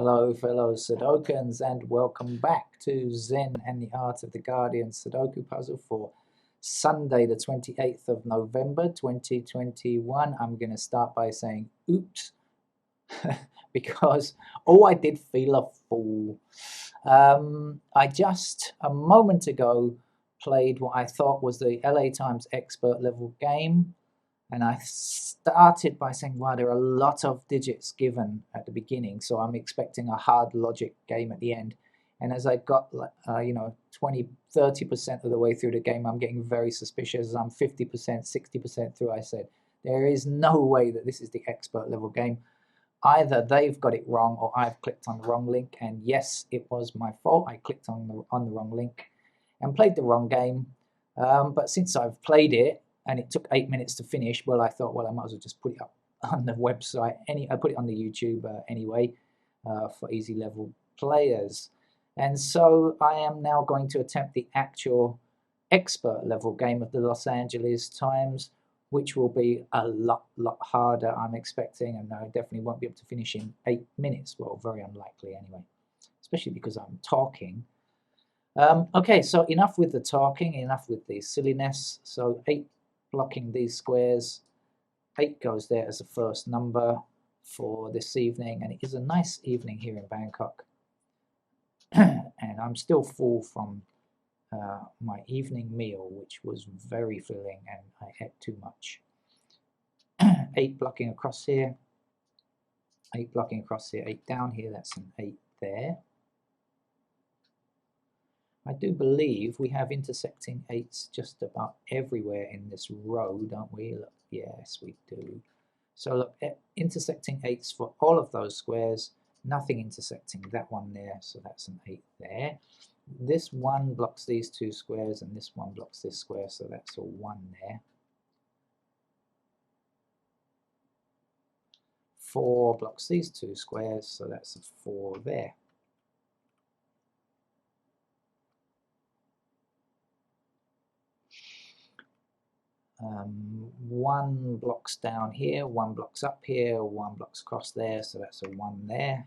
Hello, fellow Sudokans, and welcome back to Zen and the Art of the Guardian Sudoku puzzle for Sunday, the 28th of November 2021. I'm going to start by saying oops, because I did feel a fool. I just a moment ago played what I thought was the LA Times expert level game. And I started by saying, wow, there are a lot of digits given at the beginning, so I'm expecting a hard logic game at the end. And as I got, 20, 30% of the way through the game, I'm getting very suspicious. I'm 50%, 60% through. I said, there is no way that this is the expert level game. Either they've got it wrong or I've clicked on the wrong link. And yes, it was my fault. I clicked on the wrong link and played the wrong game. But since I've played it, and it took 8 minutes to finish, well, I thought, well, I might as well just put it up on the website. I put it on the YouTube anyway for easy level players. And so I am now going to attempt the actual expert level game of the Los Angeles Times, which will be a lot harder, I'm expecting, and I definitely won't be able to finish in 8 minutes. Well, very unlikely anyway, especially because I'm talking. Okay, so enough with the talking, enough with the silliness. So 8 blocking these squares. 8 goes there as the first number for this evening, and it is a nice evening here in Bangkok. And I'm still full from my evening meal, which was very filling, and I ate too much. 8 blocking across here. 8 blocking across here. 8 down here. That's an 8 there. I do believe we have intersecting 8s just about everywhere in this row, don't we? Look, yes, we do. So look, intersecting 8s for all of those squares, nothing intersecting that one there, so that's an 8 there. This one blocks these 2 squares, and this one blocks this square, so that's a 1 there. 4 blocks these 2 squares, so that's a 4 there. 1 blocks down here, 1 blocks up here, 1 blocks across there, so that's a 1 there.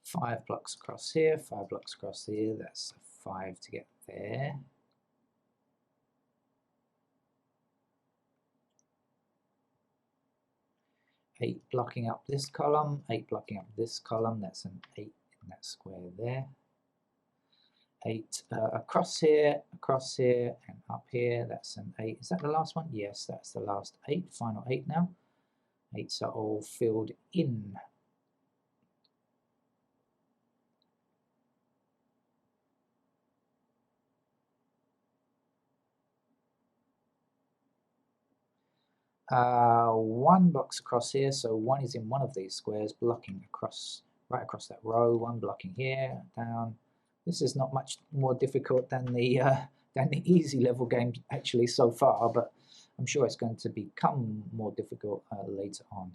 Five blocks across here, 5 blocks across here, that's a 5 to get there. Eight blocking up this column, 8 blocking up this column, that's an 8 in that square there. 8 across here, and up here, that's an 8. Is that the last one? Yes, that's the last 8, final 8 now. 8s are all filled in. One blocks across here, so 1 is in one of these squares, blocking across, right across that row. 1 blocking here, down. This is not much more difficult than the easy level game actually so far, but I'm sure it's going to become more difficult later on.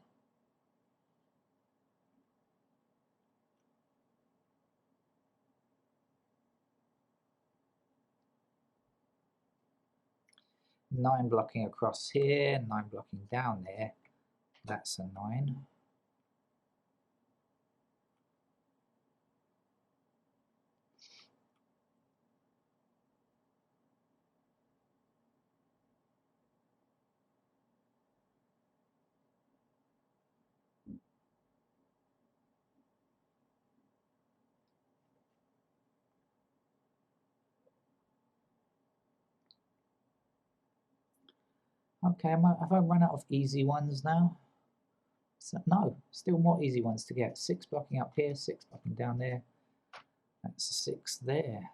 Nine blocking across here, 9 blocking down there. That's a 9. Okay, have I run out of easy ones now? So, no, still more easy ones to get. 6 blocking up here, 6 blocking down there. That's a 6 there.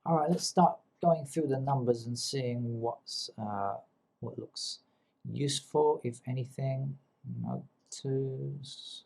All right, let's start going through the numbers and seeing what looks useful, if anything. No twos.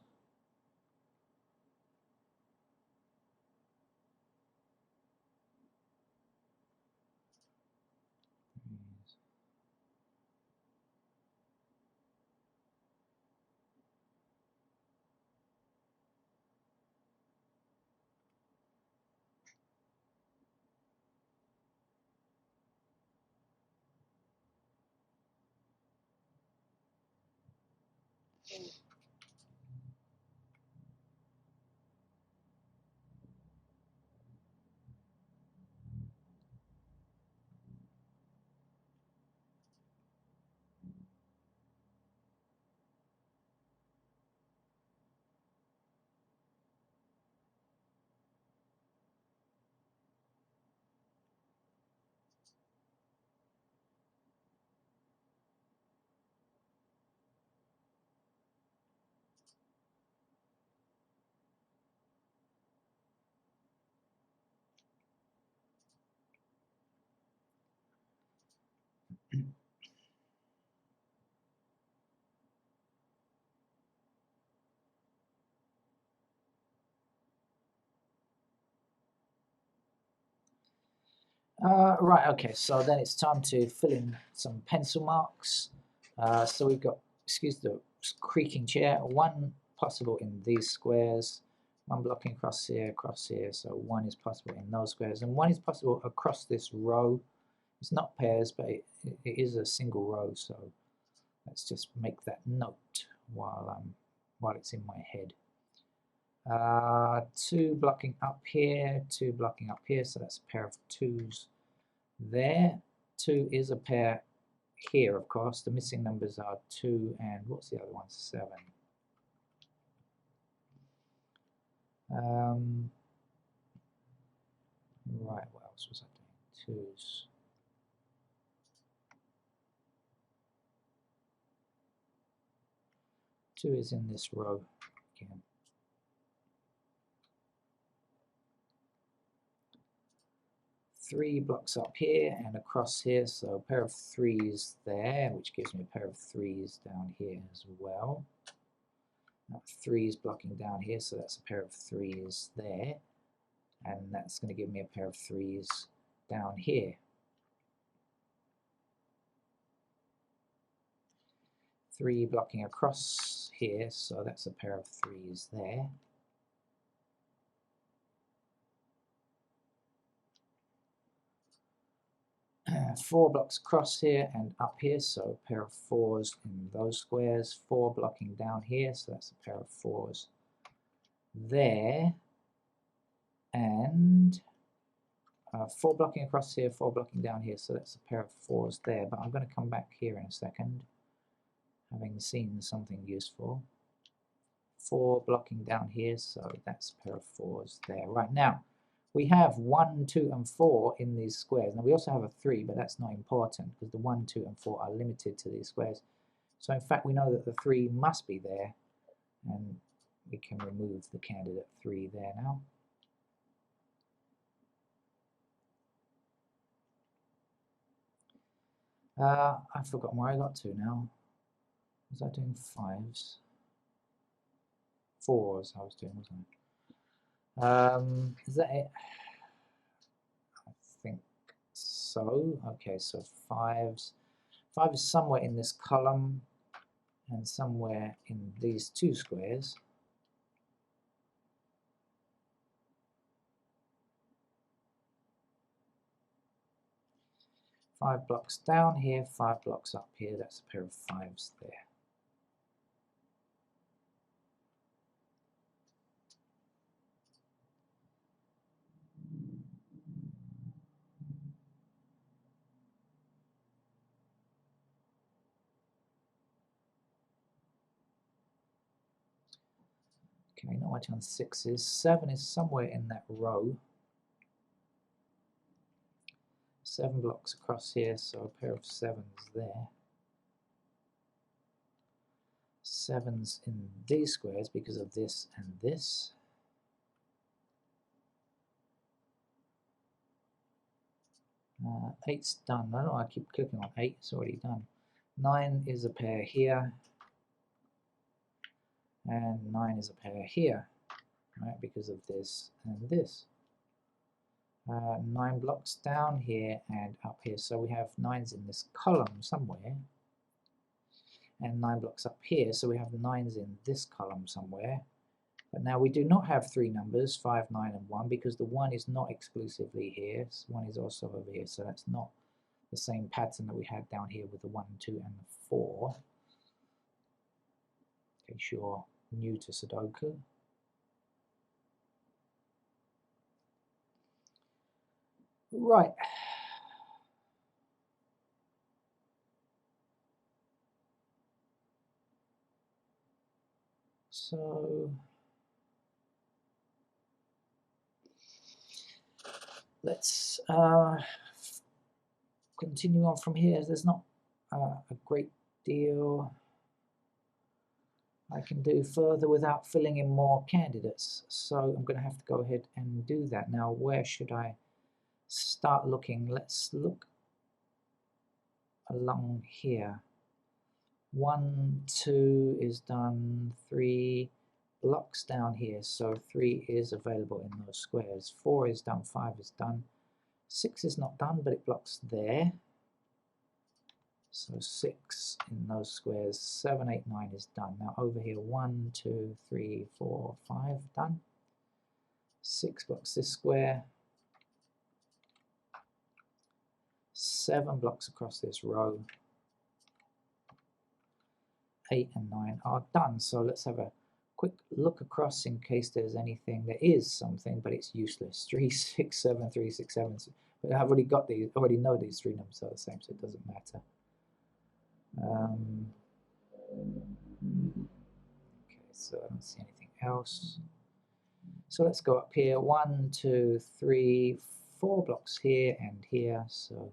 Right, okay, so then it's time to fill in some pencil marks. So we've got, excuse the creaking chair, one possible in these squares, one blocking across here, so one is possible in those squares, and one is possible across this row. It's not pairs, but it is a single row, so let's just make that note while it's in my head. Two blocking up here, two blocking up here, so that's a pair of twos there. Two is a pair here, of course. The missing numbers are 2 and what's the other one? 7. Right, what else was I doing? Twos. Two is in this row again. Three blocks up here and across here, so a pair of threes there, which gives me a pair of threes down here as well. Now, threes blocking down here, so that's a pair of threes there, and that's going to give me a pair of threes down here. Three blocking across here, so that's a pair of threes there. Four blocks across here and up here, so a pair of fours in those squares. Four blocking down here, so that's a pair of fours there. And four blocking across here, four blocking down here, so that's a pair of fours there. But I'm going to come back here in a second, having seen something useful. Four blocking down here, so that's a pair of fours there. Right, now we have 1, 2, and 4 in these squares. Now we also have a 3, but that's not important because the 1, 2, and 4 are limited to these squares. So in fact we know that the 3 must be there, and we can remove the candidate 3 there now. I've forgotten where I got to now. Was I doing 5s? 4s I was doing, wasn't I? Is that it? I think so. Okay, so 5s. 5 is somewhere in this column and somewhere in these two squares. Five blocks down here, 5 blocks up here, that's a pair of 5s there. Okay, not much on 6s. 7 is somewhere in that row. 7 blocks across here, so a pair of 7s there. 7s in these squares because of this and this. 8's done. I don't know, I keep clicking on 8, it's already done. 9 is a pair here, and 9 is a pair here, right, because of this and this. 9 blocks down here and up here, so we have 9's in this column somewhere, and 9 blocks up here, so we have 9's in this column somewhere. But now we do not have 3 numbers, 5, 9 and 1, because the 1 is not exclusively here, so 1 is also over here, so that's not the same pattern that we had down here with the 1, 2 and the 4. In case you're new to Sudoku. Right. So let's continue on from here. There's not a great deal I can do further without filling in more candidates. So I'm going to have to go ahead and do that. Now, where should I start looking? Let's look along here. 1, 2 is done, 3 blocks down here, so 3 is available in those squares. 4 is done, 5 is done, 6 is not done, but it blocks there. So 6 in those squares, 7, 8, 9 is done. Now over here, 1, 2, 3, 4, 5, done. 6 blocks this square. 7 blocks across this row. 8 and 9 are done. So let's have a quick look across in case there's anything. There is something, but it's useless. 3, 6, 7, 3, 6, 7. But I've already got these, already know these 3 numbers are the same, so it doesn't matter. Okay, so I don't see anything else. So let's go up here. 1, 2, 3, 4 blocks here and here. So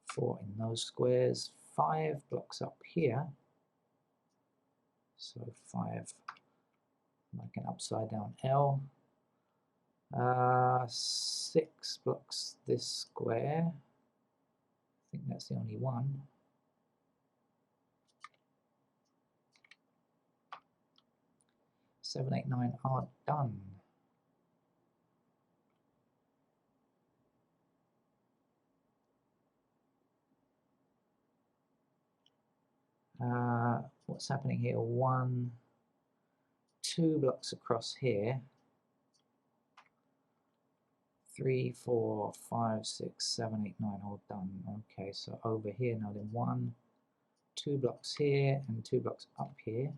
4 in those squares. 5 blocks up here. So 5 like an upside down L. 6 blocks this square. I think that's the only one. 7, 8, 9 are done. What's happening here? 1, 2 blocks across here. 3, 4, 5, 6, 7, 8, 9 all done. Okay, so over here now then 1, 2 blocks here and 2 blocks up here.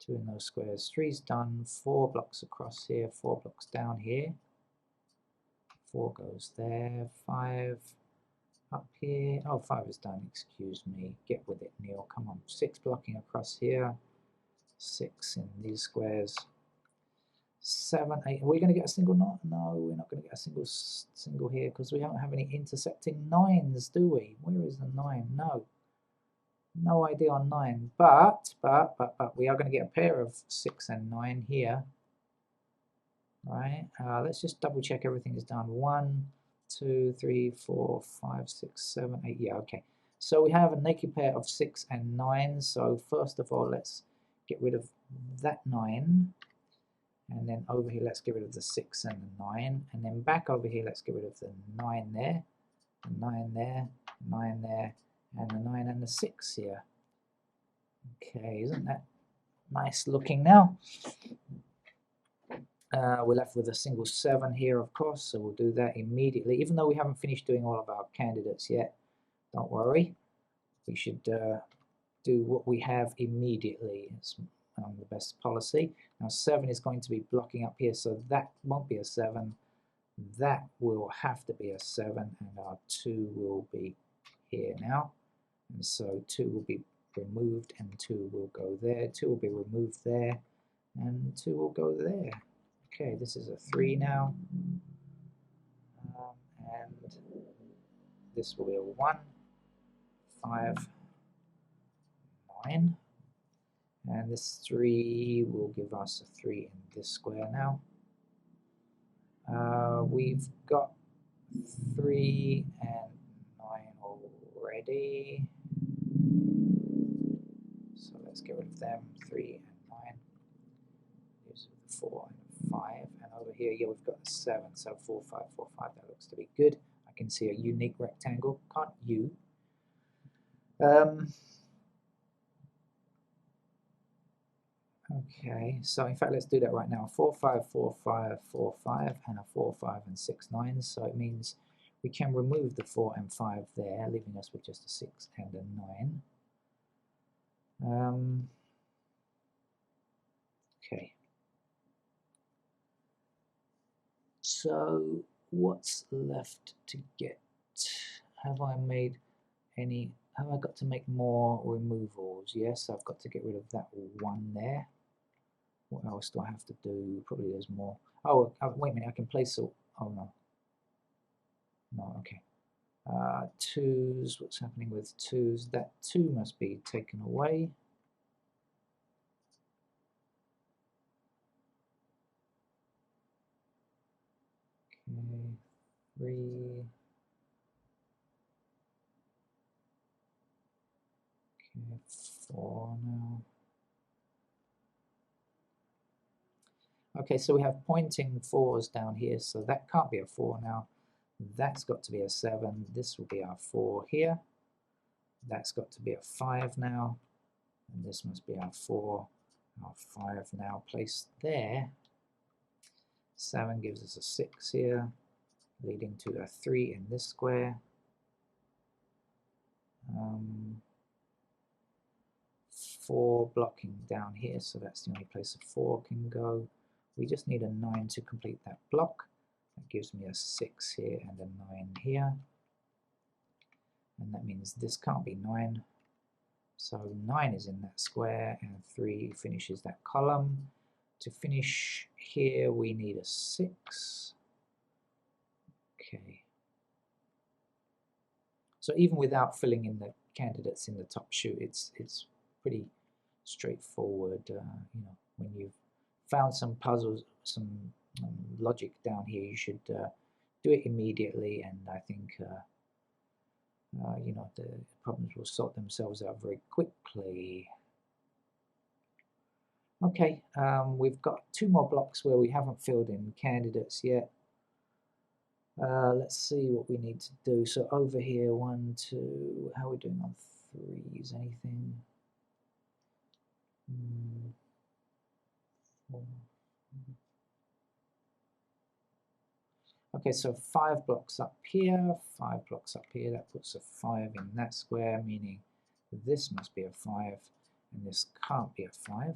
2 in those squares. 3's done. 4 blocks across here, 4 blocks down here. 4 goes there. 5 up here. Oh, 5 is done. Excuse me. Get with it, Neil. Come on. 6 blocking across here. 6 in these squares. 7, 8. Are we going to get a single knot? No, we're not going to get a single here because we don't have any intersecting 9s, do we? Where is the 9? No. No idea on 9. But we are going to get a pair of 6 and 9 here. Right? Let's just double check everything is done. 1, 2, 3, 4, 5, 6, 7, 8. Yeah, okay. So we have a naked pair of 6 and 9. So first of all, let's get rid of that 9. And then over here, let's get rid of the 6 and the 9. And then back over here, let's get rid of the 9 there, the 9 there, 9 there, and the 9 and the 6 here. Okay, isn't that nice looking now? We're left with a single 7 here, of course, so we'll do that immediately. Even though we haven't finished doing all of our candidates yet, don't worry. We should do what we have immediately. It's the best policy. Now 7 is going to be blocking up here, so that won't be a 7. That will have to be a 7, and our 2 will be here now. And so 2 will be removed, and 2 will go there. 2 will be removed there, and 2 will go there. Okay, this is a 3 now. And this will be a 1, 5, 9. And this 3 will give us a 3 in this square now. We've got 3 and 9 already. So let's get rid of them. 3 and 9. Here's 4 and 5. And over here, yeah, we've got 7. So 4, 5, 4, 5. That looks to be good. I can see a unique rectangle. Can't you? Okay, so in fact, let's do that right now. 4, 5, 4, 5, 4, 5, and a 4, 5, and 6, 9. So it means we can remove the 4 and 5 there, leaving us with just a 6 and a 9. Okay. So what's left to get? Have I made any? Have I got to make more removals? Yes, I've got to get rid of that 1 there. What else do I have to do? Probably there's more. Oh, wait a minute, I can place a... Oh, no. No, okay. 2s, what's happening with 2s? That 2 must be taken away. Okay, 3. Okay, 4 now. Okay, so we have pointing 4s down here, so that can't be a 4 now. That's got to be a 7. This will be our 4 here. That's got to be a 5 now. And this must be our 4, our 5 now placed there. 7 gives us a 6 here, leading to a 3 in this square. 4 blocking down here, so that's the only place a 4 can go. We just need a 9 to complete that block. That gives me a 6 here and a 9 here. And that means this can't be 9. So 9 is in that square and 3 finishes that column. To finish here we need a 6. Okay. So even without filling in the candidates in the top chute, it's pretty straightforward. You know, when you've found some puzzles, some logic down here, you should do it immediately, and I think you know, the problems will sort themselves out very quickly. Okay, we've got 2 more blocks where we haven't filled in candidates yet. Let's see what we need to do. So over here, 1, 2, how are we doing on 3s? Anything? 4. Okay, so 5 blocks up here, 5 blocks up here. That puts a 5 in that square, meaning this must be a 5, and this can't be a 5.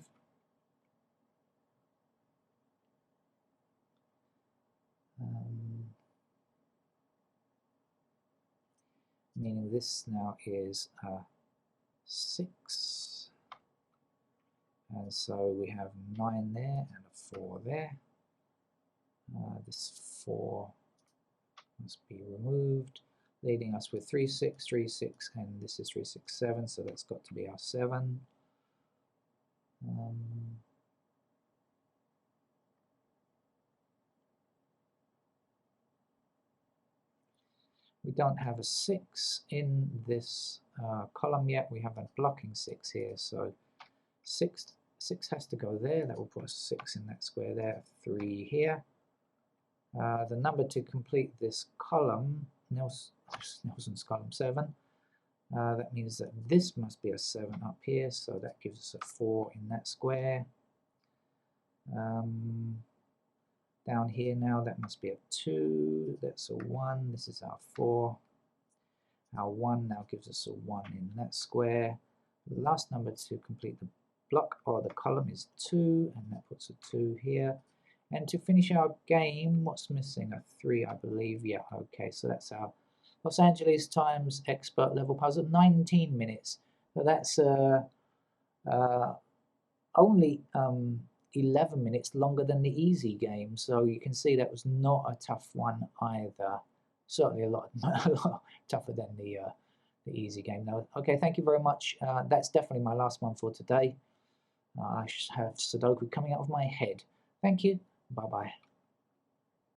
Meaning this now is a 6. And so we have 9 there and a 4 there. This 4 must be removed, leaving us with 3, 6, 3, 6, and this is 3, 6, 7, so that's got to be our 7. We don't have a 6 in this column yet. We have a blocking 6 here, so 6 has to go there. That will put a 6 in that square there, 3 here. The number to complete this column, Nelson's column 7, that means that this must be a 7 up here, so that gives us a 4 in that square. Down here now, that must be a 2, that's a 1, this is our 4. Our 1 now gives us a 1 in that square. The last number to complete the block or the column is 2, and that puts a 2 here. And to finish our game, what's missing? A 3, I believe. Yeah, okay, so that's our Los Angeles Times expert level puzzle, 19 minutes. So that's only 11 minutes longer than the easy game. So you can see that was not a tough one either. Certainly a lot tougher than the easy game. Now, okay, thank you very much. That's definitely my last one for today. I have Sudoku coming out of my head. Thank you. Bye-bye.